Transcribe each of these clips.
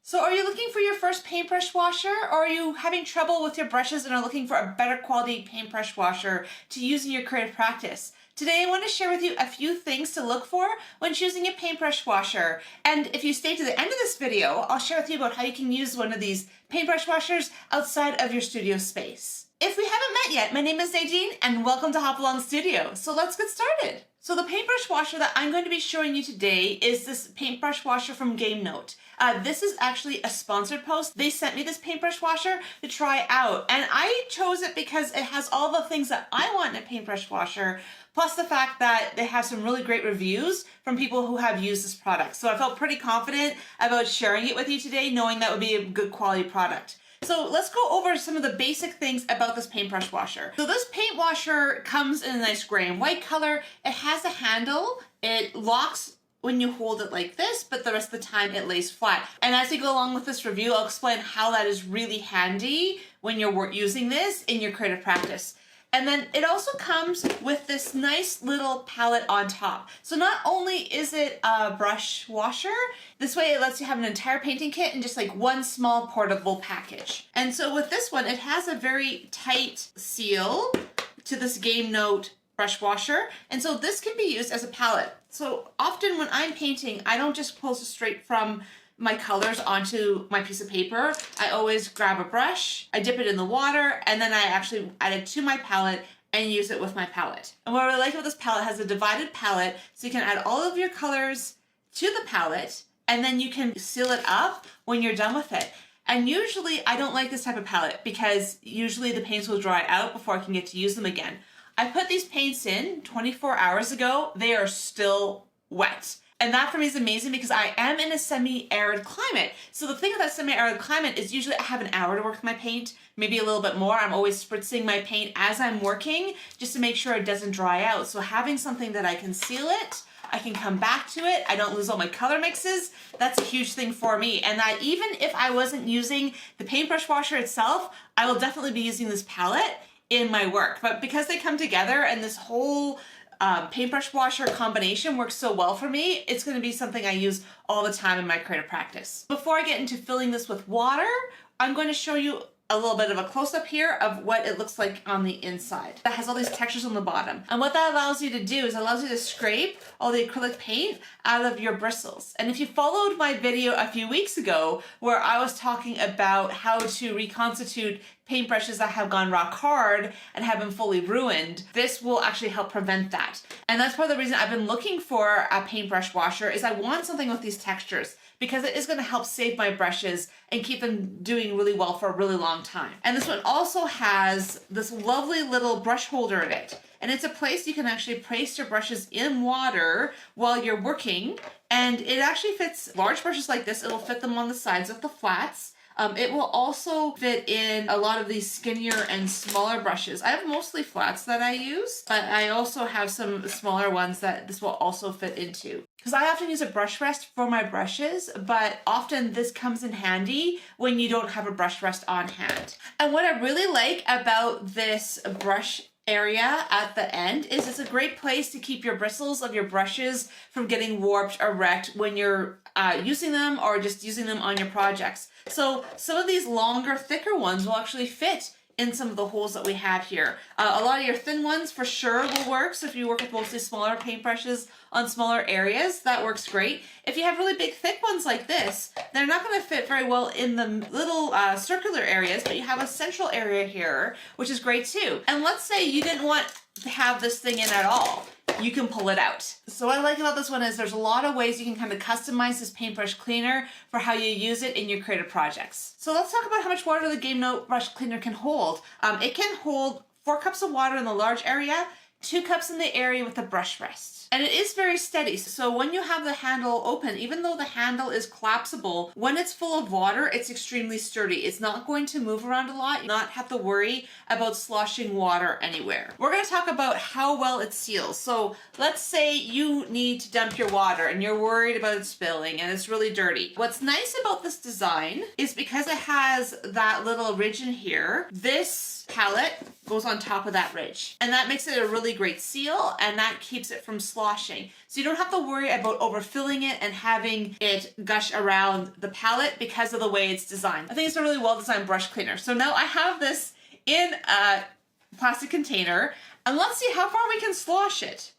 So are you looking for your first paintbrush washer, or are you having trouble with your brushes and are looking for a better quality paintbrush washer to use in your creative practice? Today I want to share with you a few things to look for when choosing a paintbrush washer. And if you stay to the end of this video, I'll share with you about how you can use one of these paintbrush washers outside of your studio space. If we haven't met yet, my name is Nadine and welcome to Hop Along Studio. So let's get started. So the paintbrush washer that I'm going to be showing you today is this paintbrush washer from GAMENOTE. This is actually a sponsored post. They sent me this paintbrush washer to try out, and I chose it because it has all the things that I want in a paintbrush washer, plus the fact that they have some really great reviews from people who have used this product. So I felt pretty confident about sharing it with you today, knowing that would be a good quality product. So let's go over some of the basic things about this paintbrush washer. So this paint washer comes in a nice gray and white color. It has a handle. It locks when you hold it like this, but the rest of the time it lays flat. And as we go along with this review, I'll explain how that is really handy when you're using this in your creative practice. And then it also comes with this nice little palette on top. So not only is it a brush washer, this way it lets you have an entire painting kit in just like one small portable package. And so with this one, it has a very tight seal to this GAMENOTE brush washer. And so this can be used as a palette. So often when I'm painting, I don't just pull straight from my colors onto my piece of paper. I always grab a brush, I dip it in the water, and then I actually add it to my palette and use it with my palette. And what I really like about this palette, it has a divided palette, so you can add all of your colors to the palette, and then you can seal it up when you're done with it. And usually I don't like this type of palette because usually the paints will dry out before I can get to use them again. I put these paints in 24 hours ago, they are still wet. And that for me is amazing because I am in a semi-arid climate. So the thing with that semi-arid climate is usually I have an hour to work with my paint, maybe a little bit more. I'm always spritzing my paint as I'm working just to make sure it doesn't dry out. So having something that I can seal it, I can come back to it, I don't lose all my color mixes, that's a huge thing for me. And that even if I wasn't using the paintbrush washer itself, I will definitely be using this palette in my work. But because they come together and this whole paintbrush washer combination works so well for me, it's going to be something I use all the time in my creative practice. Before I get into filling this with water, I'm going to show you a little bit of a close-up here of what it looks like on the inside. That has all these textures on the bottom. And what that allows you to do is it allows you to scrape all the acrylic paint out of your bristles. And if you followed my video a few weeks ago where I was talking about how to reconstitute paintbrushes that have gone rock hard and have been fully ruined, this will actually help prevent that. And that's part of the reason I've been looking for a paintbrush washer is I want something with these textures because it is going to help save my brushes and keep them doing really well for a really long time. And this one also has this lovely little brush holder in it. And it's a place you can actually place your brushes in water while you're working. And it actually fits large brushes like this. It'll fit them on the sides of the flats. It will also fit in a lot of these skinnier and smaller brushes. I have mostly flats that I use, but I also have some smaller ones that this will also fit into. Because I often use a brush rest for my brushes, but often this comes in handy when you don't have a brush rest on hand. And what I really like about this brush area at the end is it's a great place to keep your bristles of your brushes from getting warped or wrecked when you're using them or just using them on your projects. So some of these longer, thicker ones will actually fit in some of the holes that we have here. A lot of your thin ones for sure will work. So if you work with mostly smaller paintbrushes on smaller areas, that works great. If you have really big, thick ones like this, they're not going to fit very well in the little circular areas, but you have a central area here, which is great too. And let's say you didn't want to have this thing in at all. You can pull it out. So what I like about this one is there's a lot of ways you can kind of customize this paintbrush cleaner for how you use it in your creative projects. So let's talk about how much water the GAMENOTE brush cleaner can hold. It can hold 4 cups of water in the large area, 2 cups in the area with the brush rest. And it is very steady. So when you have the handle open, even though the handle is collapsible, when it's full of water, it's extremely sturdy. It's not going to move around a lot, not have to worry about sloshing water anywhere. We're going to talk about how well it seals. So let's say you need to dump your water and you're worried about it spilling and it's really dirty. What's nice about this design is because it has that little ridge in here, this palette goes on top of that ridge. And that makes it a really great seal, and that keeps it from sloshing. So you don't have to worry about overfilling it and having it gush around the palette because of the way it's designed. I think it's a really well-designed brush cleaner. So now I have this in a plastic container, and let's see how far we can slosh it.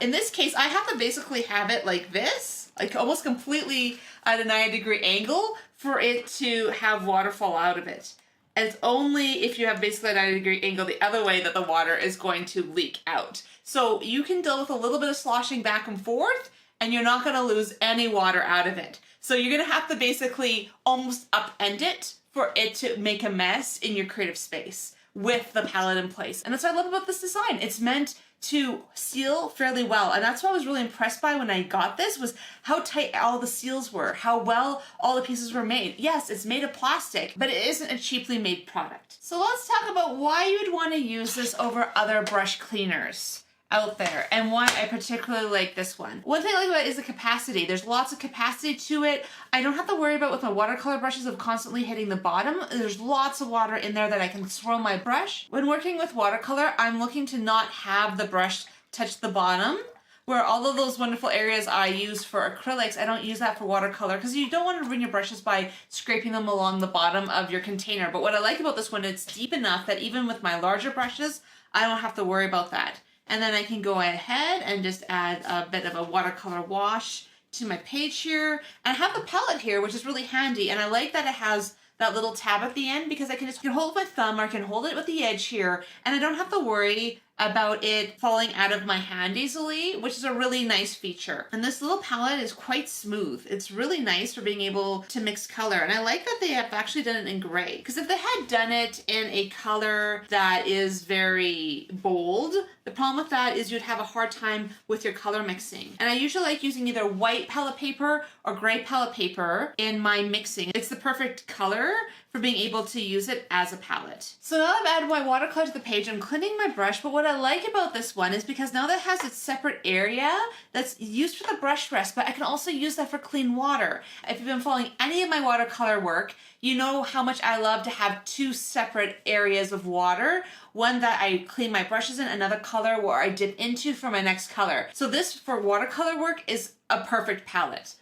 In this case, I have to basically have it like this, like almost completely at a 90-degree angle for it to have water fall out of it. And it's only if you have basically a 90-degree angle the other way that the water is going to leak out. So you can deal with a little bit of sloshing back and forth, and you're not going to lose any water out of it. So you're going to have to basically almost upend it for it to make a mess in your creative space with the palette in place. And that's what I love about this design. It's meant to seal fairly well, and that's what I was really impressed by when I got this, was how tight all the seals were, how well all the pieces were made. Yes, it's made of plastic, but it isn't a cheaply made product. So let's talk about why you'd want to use this over other brush cleaners out there, and why I particularly like this one. One thing I like about it is the capacity. There's lots of capacity to it. I don't have to worry about with my watercolor brushes of constantly hitting the bottom. There's lots of water in there that I can swirl my brush. When working with watercolor, I'm looking to not have the brush touch the bottom, where all of those wonderful areas I use for acrylics, I don't use that for watercolor, because you don't want to ruin your brushes by scraping them along the bottom of your container. But what I like about this one, it's deep enough that even with my larger brushes, I don't have to worry about that. And then I can go ahead and just add a bit of a watercolor wash to my page here. And I have the palette here, which is really handy. And I like that it has that little tab at the end, because I can just hold my thumb, or I can hold it with the edge here, and I don't have to worry about it falling out of my hand easily, which is a really nice feature. And this little palette is quite smooth. It's really nice for being able to mix color. And I like that they have actually done it in gray, because if they had done it in a color that is very bold, the problem with that is you'd have a hard time with your color mixing. And I usually like using either white palette paper or gray palette paper in my mixing. It's the perfect color for being able to use it as a palette. So now I've added my watercolor to the page, I'm cleaning my brush, but what I like about this one is because now that it has its separate area that's used for the brush rest, but I can also use that for clean water. If you've been following any of my watercolor work, you know how much I love to have two separate areas of water. One that I clean my brushes in, another color where I dip into for my next color. So this for watercolor work is a perfect palette.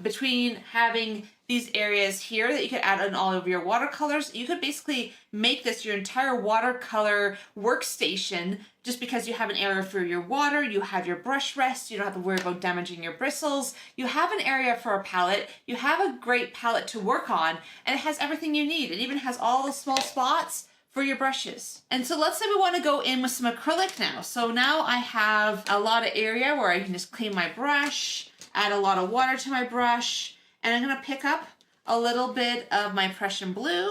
Between having these areas here that you could add on all of your watercolors, you could basically make this your entire watercolor workstation, just because you have an area for your water, you have your brush rest, you don't have to worry about damaging your bristles, you have an area for a palette, you have a great palette to work on, and it has everything you need. It even has all the small spots for your brushes. And so let's say we want to go in with some acrylic now. So now I have a lot of area where I can just clean my brush, add a lot of water to my brush, and I'm going to pick up a little bit of my Prussian blue.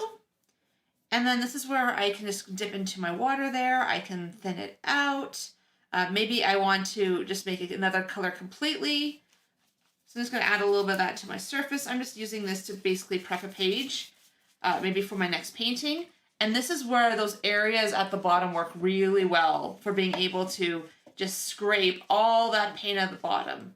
And then this is where I can just dip into my water there. I can thin it out. Maybe I want to just make it another color completely. So I'm just going to add a little bit of that to my surface. I'm just using this to basically prep a page, maybe for my next painting. And this is where those areas at the bottom work really well for being able to just scrape all that paint at the bottom.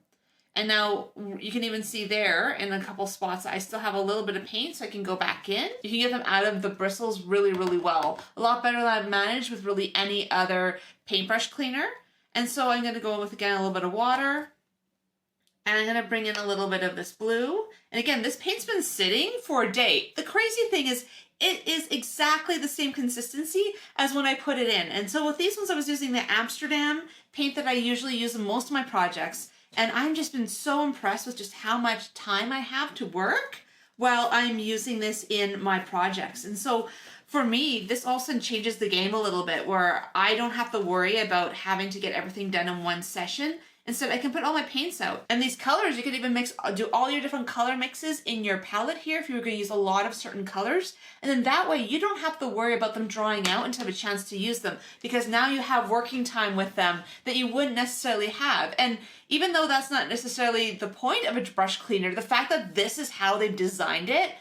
And now you can even see there in a couple spots, I still have a little bit of paint, so I can go back in. You can get them out of the bristles really, really well. A lot better than I've managed with really any other paintbrush cleaner. And so I'm going to go in with, again, a little bit of water. And I'm going to bring in a little bit of this blue. And again, this paint's been sitting for a day. The crazy thing is, it is exactly the same consistency as when I put it in. And so with these ones, I was using the Amsterdam paint that I usually use in most of my projects. And I've just been so impressed with just how much time I have to work while I'm using this in my projects. And so for me, this also changes the game a little bit, where I don't have to worry about having to get everything done in one session. Instead, I can put all my paints out. And these colors, you could even do all your different color mixes in your palette here if you were going to use a lot of certain colors. And then that way, you don't have to worry about them drying out until you have a chance to use them, because now you have working time with them that you wouldn't necessarily have. And even though that's not necessarily the point of a brush cleaner, the fact that this is how they've designed it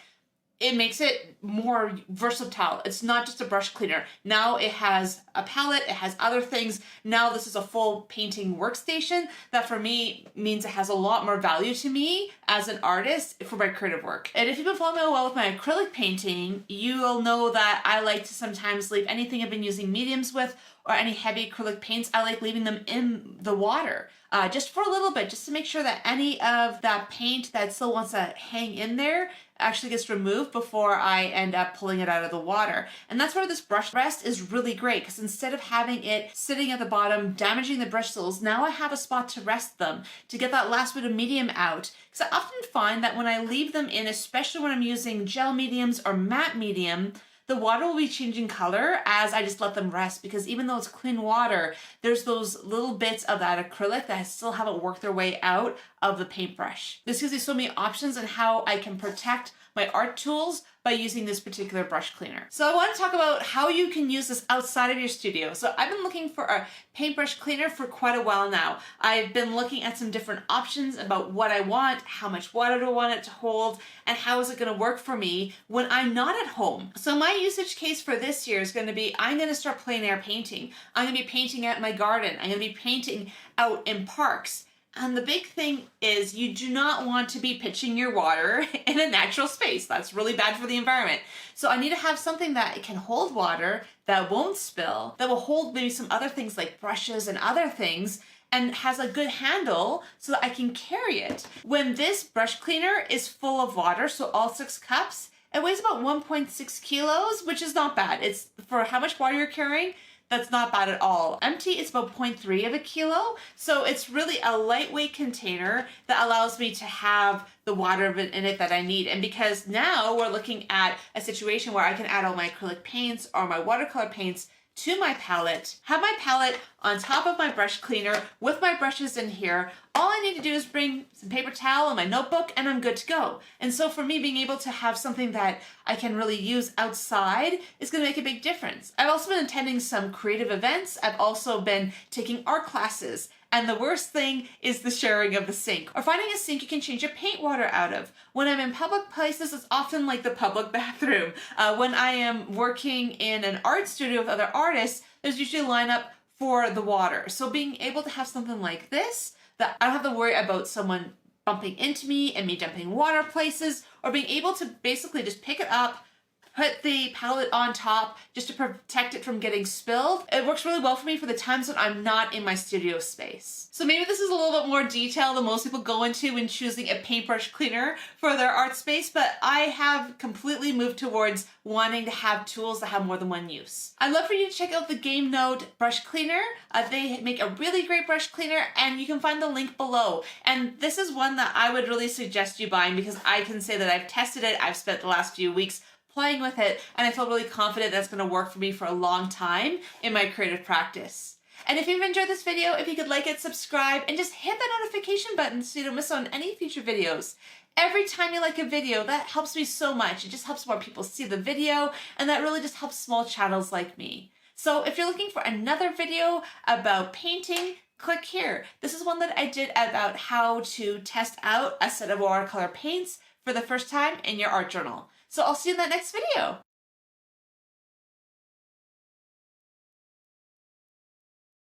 it makes it more versatile. It's not just a brush cleaner. Now it has a palette, it has other things. Now this is a full painting workstation that for me means it has a lot more value to me as an artist for my creative work. And if you've been following me a while with my acrylic painting, you'll know that I like to sometimes leave anything I've been using mediums with or any heavy acrylic paints, I like leaving them in the water. Just for a little bit, just to make sure that any of that paint that still wants to hang in there actually gets removed before I end up pulling it out of the water. And that's where this brush rest is really great, because instead of having it sitting at the bottom, damaging the bristles, now I have a spot to rest them, to get that last bit of medium out. Because I often find that when I leave them in, especially when I'm using gel mediums or matte medium, the water will be changing color as I just let them rest, because even though it's clean water, there's those little bits of that acrylic that still haven't worked their way out of the paintbrush. This gives me so many options on how I can protect my art tools by using this particular brush cleaner. So I want to talk about how you can use this outside of your studio. So I've been looking for a paintbrush cleaner for quite a while now. I've been looking at some different options about what I want, how much water do I want it to hold, and how is it going to work for me when I'm not at home. So my usage case for this year is going to be, I'm going to start plein air painting. I'm going to be painting out in my garden. I'm going to be painting out in parks. And the big thing is you do not want to be pitching your water in a natural space. That's really bad for the environment. So I need to have something that can hold water, that won't spill, that will hold maybe some other things like brushes and other things, and has a good handle so that I can carry it. When this brush cleaner is full of water, so all 6 cups, it weighs about 1.6 kilos, which is not bad. It's for how much water you're carrying. That's not bad at all. Empty, it's about 0.3 of a kilo. So it's really a lightweight container that allows me to have the water in it that I need. And because now we're looking at a situation where I can add all my acrylic paints or my watercolor paints to my palette, have my palette on top of my brush cleaner with my brushes in here. All I need to do is bring some paper towel and my notebook and I'm good to go. And so for me, being able to have something that I can really use outside is going to make a big difference. I've also been attending some creative events. I've also been taking art classes. And the worst thing is the sharing of the sink, or finding a sink you can change your paint water out of. When I'm in public places, it's often like the public bathroom. When I am working in an art studio with other artists, there's usually a lineup for the water. So being able to have something like this, that I don't have to worry about someone bumping into me and me dumping water places, or being able to basically just pick it up, put the palette on top just to protect it from getting spilled. It works really well for me for the times when I'm not in my studio space. So maybe this is a little bit more detail than most people go into when choosing a paintbrush cleaner for their art space, but I have completely moved towards wanting to have tools that have more than one use. I'd love for you to check out the GAMENOTE brush cleaner. They make a really great brush cleaner and you can find the link below. And this is one that I would really suggest you buying because I can say that I've tested it. I've spent the last few weeks playing with it, and I feel really confident that's going to work for me for a long time in my creative practice. And if you've enjoyed this video, if you could like it, subscribe, and just hit that notification button so you don't miss out on any future videos. Every time you like a video, that helps me so much. It just helps more people see the video, and that really just helps small channels like me. So if you're looking for another video about painting, click here. This is one that I did about how to test out a set of watercolor paints for the first time in your art journal. So I'll see you in that next video.